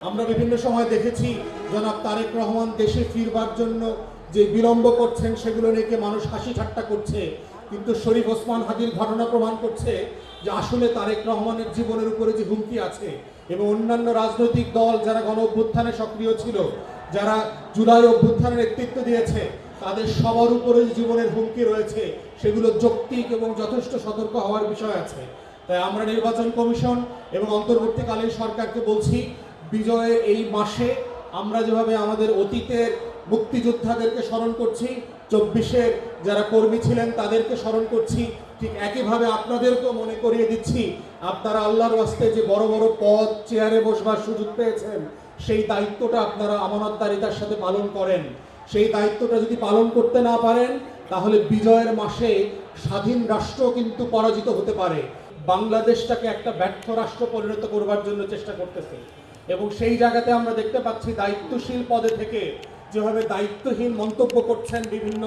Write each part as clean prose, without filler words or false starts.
আমরা বিভিন্ন সময় দেখেছি জনাব তারেক রহমান দেশে ফিরবার জন্য যে বিলম্ব করছেন সেগুলো নিয়ে মানুষ হাসি ঠাট্টা করছে, কিন্তু শরীফ ওসমান হাদির ঘটনা প্রমাণ করছে যে আসলে তারেক রহমানের জীবনের উপরে যে হুমকি আছে এবং অন্যান্য রাজনৈতিক দল যারা গণ অভ্যুত্থানে সক্রিয় ছিল, যারা জুলাই অভ্যুত্থানের নেতৃত্ব দিয়েছে, তাদের সবার উপরে জীবনের হুমকি রয়েছে, সেগুলো যৌক্তিক এবং যথেষ্ট সতর্ক হওয়ার বিষয় আছে। তাই আমরা নির্বাচন কমিশন এবং অন্তর্বর্তীকালীন সরকারকে বলছি, বিজয়ের এই মাসে আমরা যেভাবে আমাদের অতীতের মুক্তিযোদ্ধাদেরকে স্মরণ করছি, 24-এর যারা কর্মী ছিলেন তাদেরকে স্মরণ করছি, ঠিক একইভাবে আপনাদেরকেও মনে করিয়ে দিচ্ছি আপনারা আল্লাহর ওয়াস্তে যে বড় বড় পদ চেয়ারে বসবার সুযোগ পেয়েছেন, সেই দায়িত্বটা আপনারা আমানতদারিতার সাথে পালন করেন। সেই দায়িত্বটা যদি পালন করতে না পারেন তাহলে বিজয়ের মাসে স্বাধীন রাষ্ট্র কিন্তু পরাজিত হতে পারে। বাংলাদেশটাকে একটা ব্যর্থ রাষ্ট্র পরিণত করবার জন্য চেষ্টা করতেছে এবং সেই জায়গাতে আমরা দেখতে পাচ্ছি দায়িত্বশীল পদে থেকে যেভাবে দায়িত্বহীন মন্তব্য করছেন বিভিন্ন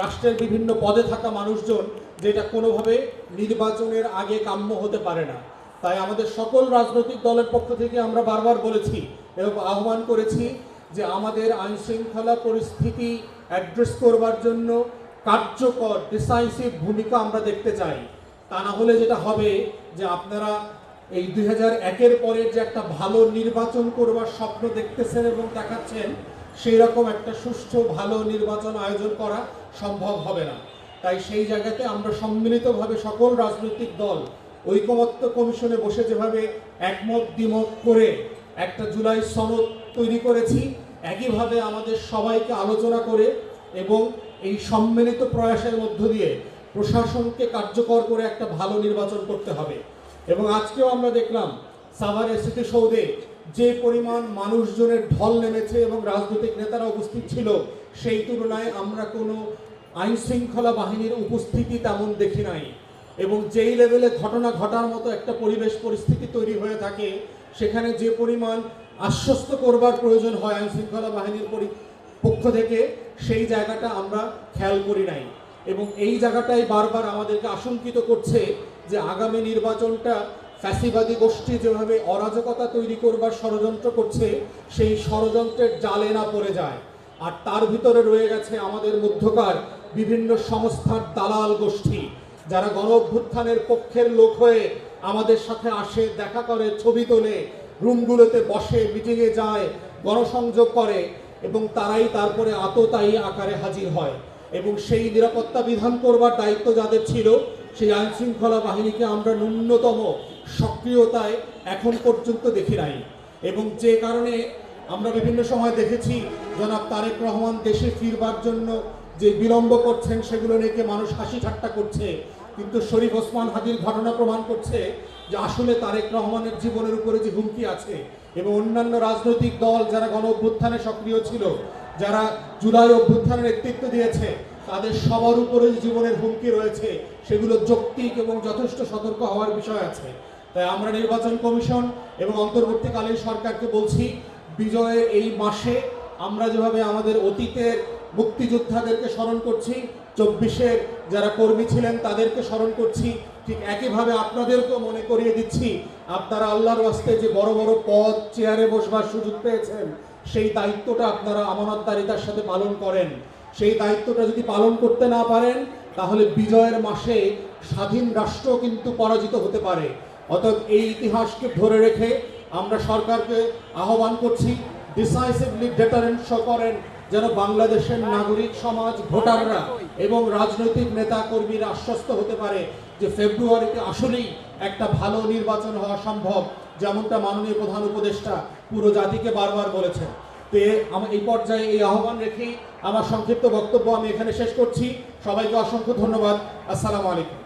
রাষ্ট্রের বিভিন্ন পদে থাকা মানুষজন, যেটা কোনোভাবে নির্বাচনের আগে কাম্য হতে পারে না। তাই আমাদের সকল রাজনৈতিক দলের পক্ষ থেকে আমরা বারবার বলেছি এবং আহ্বান করেছি যে আমাদের আইনশৃঙ্খলা পরিস্থিতি অ্যাড্রেস করবার জন্য কার্যকর ডিসাইসিভ ভূমিকা আমরা দেখতে চাই। তা না হলে যেটা হবে যে আপনারা এই 2001-এর পরে যে একটা ভালো নির্বাচন করবার স্বপ্ন দেখতেছেন এবং দেখাচ্ছেন, সেই রকম একটা সুষ্ঠু ভালো নির্বাচন আয়োজন করা সম্ভব হবে না। তাই সেই জায়গাতে আমরা সম্মিলিতভাবে সকল রাজনৈতিক দল ঐকমত্য কমিশনে বসে যেভাবে একমত দ্বিমত করে একটা জুলাই সনদ তৈরি করেছি, একইভাবে আমাদের সবাইকে আলোচনা করে এবং এই সম্মিলিত প্রয়াসের মধ্য দিয়ে প্রশাসনকে কার্যকর করে একটা ভালো নির্বাচন করতে হবে। এবং আজকেও আমরা দেখলাম সাভারের স্মৃতিসৌধে যে পরিমাণ মানুষজনের ঢল নেমেছে এবং রাজনৈতিক নেতারা উপস্থিত ছিল, সেই তুলনায় আমরা কোনো আইন শৃঙ্খলা বাহিনীর উপস্থিতি তেমন দেখি নাই। এবং যেই লেভেলে ঘটনা ঘটার মতো একটা পরিবেশ পরিস্থিতি তৈরি হয়ে থাকে, সেখানে যে পরিমাণ আশ্বস্ত করবার প্রয়োজন হয় আইন শৃঙ্খলা বাহিনীর পক্ষ থেকে, সেই জায়গাটা আমরা খেয়াল করি নাই। এবং এই জায়গাটাই বারবার আমাদেরকে আশঙ্কিত করছে যে আগামী নির্বাচনটা ফ্যাসিবাদী গোষ্ঠী যেভাবে অরাজকতা তৈরি করবার ষড়যন্ত্র করছে, সেই ষড়যন্ত্রের জালে না পড়ে যায়। আর তার ভিতরে রয়ে গেছে আমাদের মধ্যকার বিভিন্ন সংস্থার দালাল গোষ্ঠী, যারা গণ অভ্যুত্থানের পক্ষের লোক হয়ে আমাদের সাথে আসে, দেখা করে, ছবি তোলে, রুমগুলোতে বসে, মিটিংয়ে যায়, গণসংযোগ করে এবং তারাই তারপরে আততায়ী আকারে হাজির হয়। এবং সেই নিরাপত্তা বিধান করবার দায়িত্ব যাদের ছিল, সেই আইন শৃঙ্খলা বাহিনীকে আমরা ন্যূনতম সক্রিয়তায় এখন পর্যন্ত দেখি নাই। এবং যে কারণে আমরা বিভিন্ন সময় দেখেছি জনাব তারেক রহমান দেশে ফিরবার জন্য যে বিলম্ব করছেন সেগুলো নিয়ে মানুষ হাসি ঠাট্টা করছে, কিন্তু শরীফ ওসমান হাদির ঘটনা প্রমাণ করছে যে আসলে তারেক রহমানের জীবনের উপরে যে হুমকি আছে এবং অন্যান্য রাজনৈতিক দল যারা গণ অভ্যুত্থানে সক্রিয় ছিল, যারা জুলাই অভ্যুত্থানের নেতৃত্ব দিয়েছে, তাদের সবার উপরে জীবনের হুমকি রয়েছে, সেগুলো যৌক্তিক এবং যথেষ্ট সতর্ক হওয়ার বিষয় আছে। তাই আমরা নির্বাচন কমিশন এবং অন্তর্বর্তীকালীন সরকারকে বলছি, বিজয়ের এই মাসে আমরা যেভাবে আমাদের অতীতের মুক্তিযোদ্ধাদেরকে স্মরণ করছি, 24-এর যারা কর্মী ছিলেন তাদেরকে স্মরণ করছি, ঠিক একইভাবে আপনাদেরকেও মনে করিয়ে দিচ্ছি আপনারা আল্লাহর ওয়াস্তে যে বড় বড় পদ চেয়ারে বসবার সুযোগ পেয়েছেন, সেই দায়িত্বটা আপনারা আমানতদারিতার সাথে পালন করেন। সেই দায়িত্বটা যদি পালন করতে না পারেন তাহলে বিজয়ের মাসে স্বাধীন রাষ্ট্র কিন্তু পরাজিত হতে পারে। অতএব এই ইতিহাসকে ধরে রেখে আমরা সরকারকে আহ্বান করছি, ডিসাইসিভলি ডেটারেন্ট শো করেন, যেন বাংলাদেশের নাগরিক সমাজ, ভোটাররা এবং রাজনৈতিক নেতা কর্মীরা আশ্বস্ত হতে পারে যে ফেব্রুয়ারিতে আসলেই একটা ভালো নির্বাচন হওয়া সম্ভব, যেমনটা মাননীয় প্রধান উপদেষ্টা পুরো জাতিকে বারবার বলেছেন। তো এই পর্যায়ে এই আহ্বান রেখেই আমার সংক্ষিপ্ত বক্তব্য আমি এখানে শেষ করছি। সবাইকে অসংখ্য ধন্যবাদ। আসসালামু আলাইকুম।